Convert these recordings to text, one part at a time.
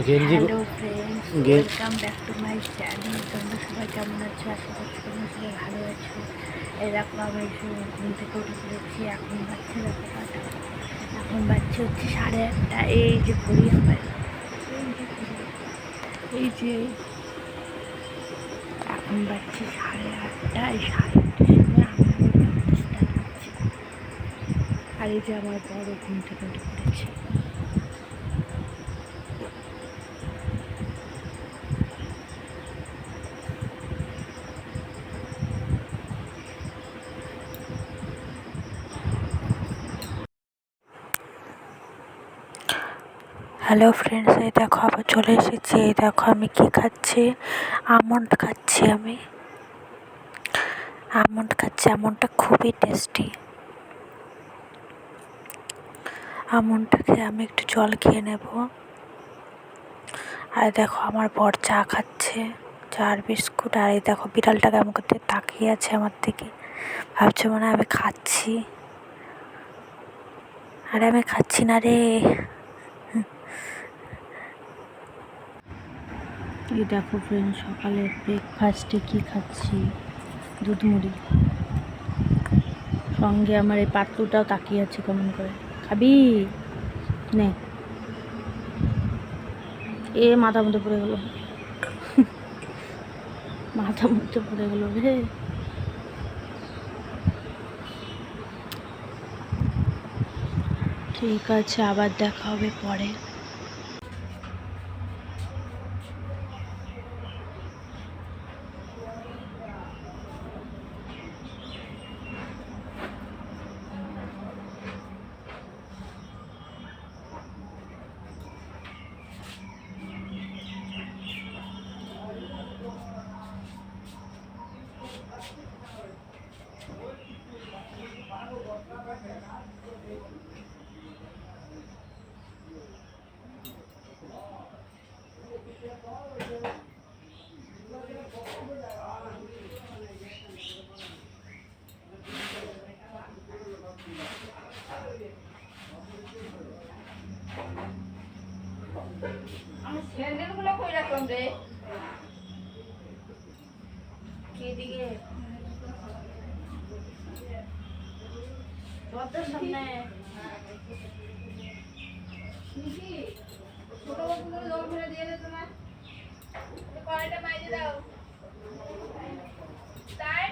Hello friends, welcome back to my channel. তোমরা সবাই কেমন আছো? আশা করছি তোমরা সবাই ভালো আছো। এই দেখো আমি ঘুম থেকে উঠে পড়েছি। এখন বাচ্চা দেখো কটা, এখন বাচ্চা হচ্ছে 1:30। এই যে ঘড়ি আমার, এই যে এখন বাচ্চা 8:30। এই 8:30টার সময় আমি আবার ভাবতে স্টার্ট করছি। আর এই যে আমার বড় ঘুম থেকে উঠে পড়েছে। হ্যালো ফ্রেন্ডস, এই দেখো আবার চলে এসেছি। এই দেখো আমি কি খাচ্ছি, আমন্ড খাচ্ছি। আমি আমন্ড খাচ্ছি। আমন্ডটা খুবই টেস্টি। আমন্ডটা খেয়ে আমি একটু জল খেয়ে নেব। আর দেখো আমার বর চা খাচ্ছে, চা আর বিস্কুট। আর এই দেখো বিড়ালটা কেমন করতে তাকিয়ে আছে আমার দিকে, ভাবছে মনে হয় আমি খাচ্ছি। আরে আমি খাচ্ছি না রে। এই দেখো ফ্রেন্ড, সকালে ব্রেকফাস্টে কি খাচ্ছি, দুধ মুড়ি। সঙ্গে আমার এই পাতলুটাও তাকিয়ে আছে কেমন করে। খাবি? নে। এ মাথা মধ্যে পড়ে গেল, মাথা মধ্যে পড়ে গেল রে। ঠিক আছে, আবার দেখা হবে পরে। আমার স্যান্ডেলগুলো কই রাখলাম রে? কি দিকে? দরজার সামনে। ছোট বাবুগুলো জল ফেলে দিয়ে দে তোমার। কড়াইটা মাইরে দাও। তাই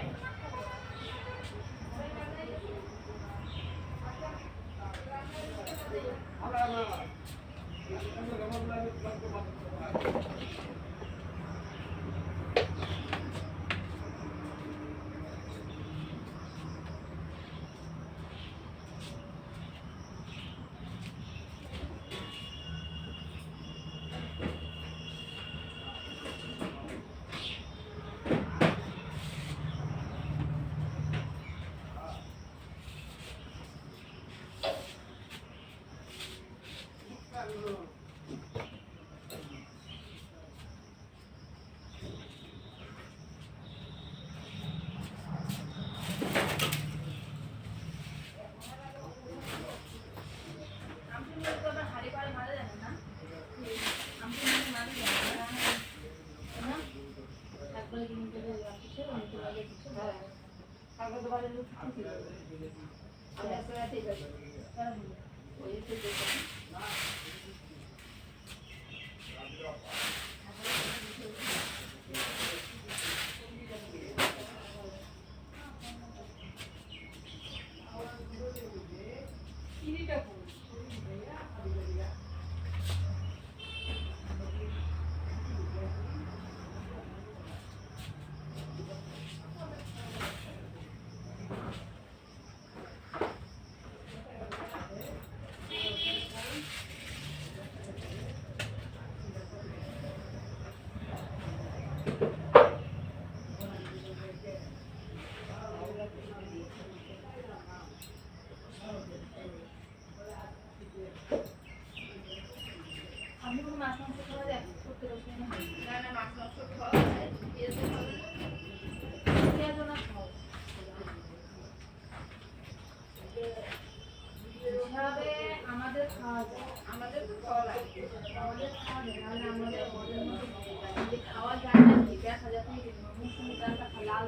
আমাদের আমাদের খাওয়া যায়, আমাদের তো খাওয়া লাগে, আমাদের খাওয়া যায়, নাহলে আমাদের ওদের মধ্যে যদি খাওয়া যায় না, দেখা যাচ্ছে মুসুরি ডালটা লাল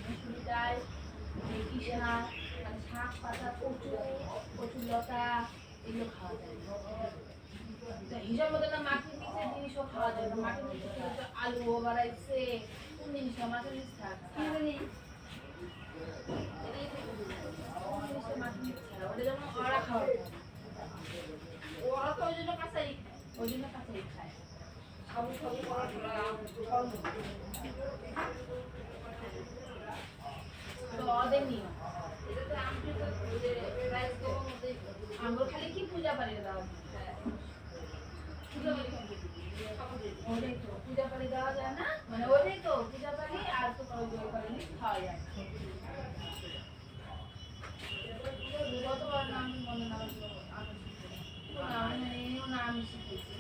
মুসুরি ডাল, মেথি শাক, মানে শাক পাতা, কচু, কচু লতা, এগুলো খাওয়া যায়। হিসাব মতো না মাটির নিচে জিনিসও খাওয়া যায় না, মাটির নিচে আলু বাড়াইছে, কোন জিনিসটা মাটির নিচে থাকে ওটা যেমন ওরা খাওয়া যায়, ওরা তো ওই জন্য কাঁচাই, ওই জন্য কাঁচাই খায়। খাবো খাবো তো ওদের নিয়ম এটাতে আঙ্গুর খালি কি পূজা পালিয়ে দেওয়া ওটাই তো পূজা পালি দেওয়া যায় না, মানে ওটাই তো পূজা পালি আর তো জল পালি খাওয়া যায় কতবার নাম মনে নাম শিখেছি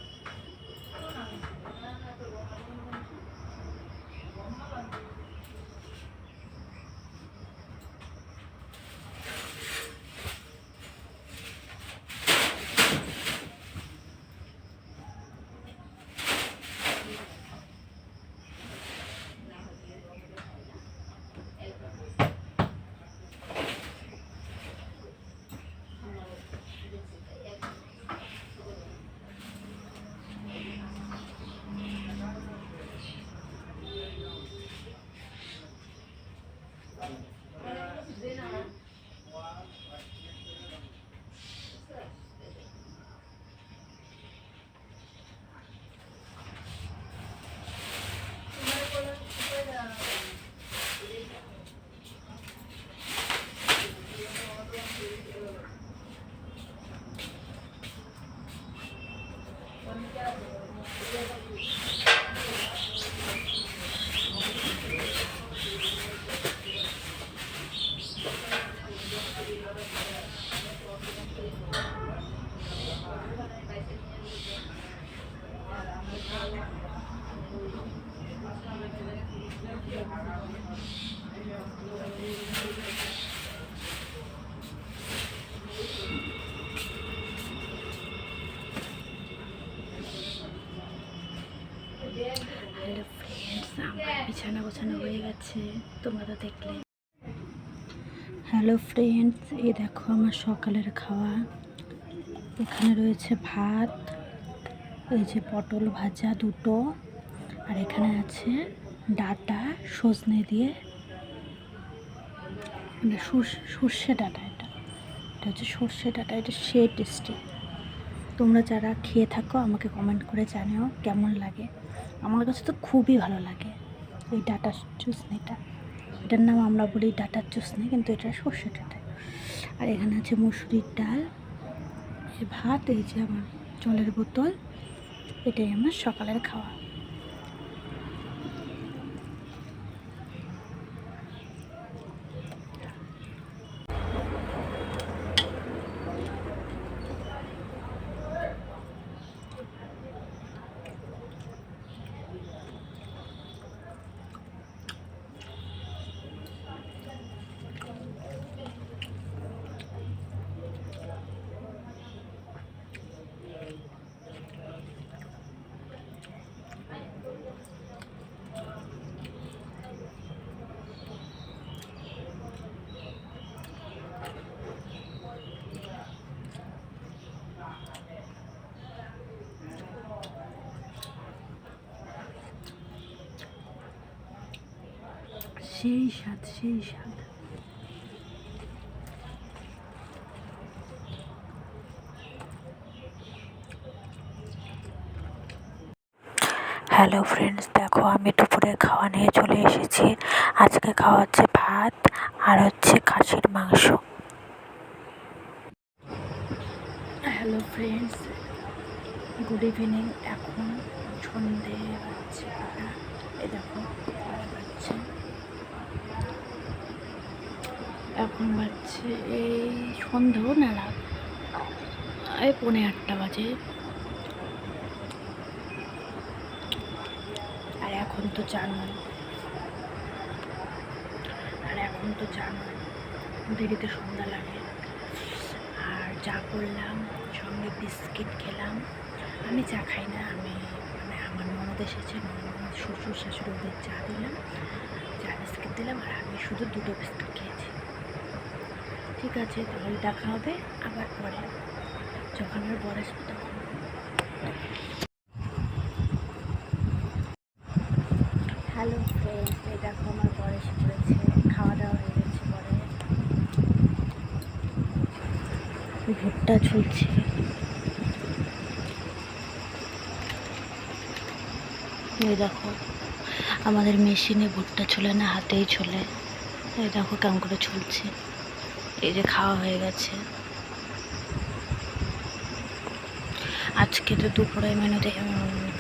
হ্যালো ফ্রেন্ডস, আমার বিছানা গোছানো হয়ে গেছে, তোমরা তো দেখলে। হ্যালো ফ্রেন্ডস, এই দেখো আমার সকালের খাওয়া। এখানে রয়েছে ভাত, এই যে পটল ভাজা দুটো, আর এখানে আছে ডাঁটা সজনে দিয়ে, মানে সর্ষে ডাঁটা, এটা হচ্ছে সর্ষে ডাঁটা, এটা সেই টেস্টি। তোমরা যারা খেয়ে থাকো আমাকে কমেন্ট করে জানিও কেমন লাগে। আমার কাছে তো খুবই ভালো লাগে এই ডাঁটার চুসনিটা। এটার নাম আমরা বলি ডাঁটার চুসনি, কিন্তু এটা সর্ষে ডাঁটা। আর এখানে আছে মুসুরির ডাল, এই ভাত, এই যে আমার জলের বোতল। এটাই আমার সকালের খাওয়া। সেই স্বাদ, সেই স্বাদ। হ্যালো ফ্রেন্ডস, দেখো আমি দুপুরে খাওয়া নিয়ে চলে এসেছি। আজকে খাওয়া হচ্ছে ভাত আর হচ্ছে খাসির মাংস। Hello friends, good evening. এখন সন্ধে বাজছে, এই দেখো বাজছে, এখন বাজছে এই সন্ধ্যেও না, রাত এই 7:45 বাজে। আর এখন তো জানুয়ারি, দেরিতে সন্ধ্যা লাগে। আর যা করলাম সঙ্গে সঙ্গে বিস্কিট খেলাম। আমি চা খাই না, আমি মানে আমার ননদ এসেছে, ননদ শ্বশুর শাশুড়ি ওদের চা দিলাম, চা বিস্কিট দিলাম, আর আমি শুধু 2টো বিস্কিট খেয়েছি। ঠিক আছে, তাহলে দেখা হবে আবার পরে, যখন আমার বর আসবে তখন। হ্যালো ফ্রেন্ডস, এই দেখো আমার বর এসে পড়েছে, খাওয়া দাওয়া হয়ে গেছে। পরে ভুট্টা ঝুলছে। এই দেখো আমাদের মেশিনে ভুট্টা ছোলে না, হাতেই ছোলে। এই দেখো কেমন করে ঝুলছে। এই যে খাওয়া হয়ে গেছে। আজকে তো দুপুরে মেনুতে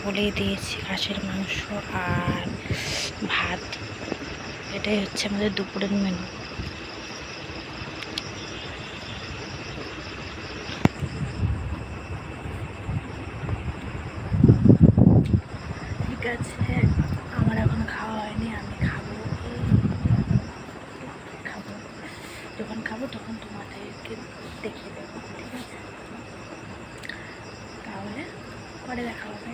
বলেই দিয়েছি, খাসির মাংস আর ভাত, এটাই হচ্ছে আমাদের দুপুরের মেনু। ঠিক আছে, আমার এখনো খাওয়া হয়নি, আমি খাবো, যখন খাবো তখন তোমাদেরকে দেখিয়ে দেবো। ঠিক আছে, তাহলে পরে দেখা হবে।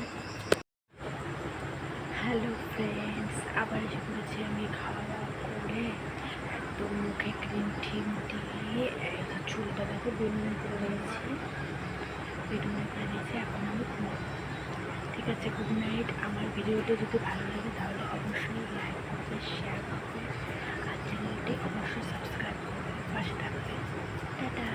হ্যালো ফ্রেন্ডস, আবার এসে পড়েছি আমি খাওয়া দাওয়া করে, একদম মুখে ক্রিম ঠিম দিয়ে চুলটা দেখো বেনুনি করে নিয়েছি, এখন আমি ঘুমাবো। ঠিক আছে, গুড নাইট। আমার ভিডিওটি যদি ভালো লাগে তাহলে অবশ্যই লাইক করবে, শেয়ার করবে, আর চ্যানেলটি অবশ্যই সাবস্ক্রাইব করবে, পাশে থাকবে। টাটা।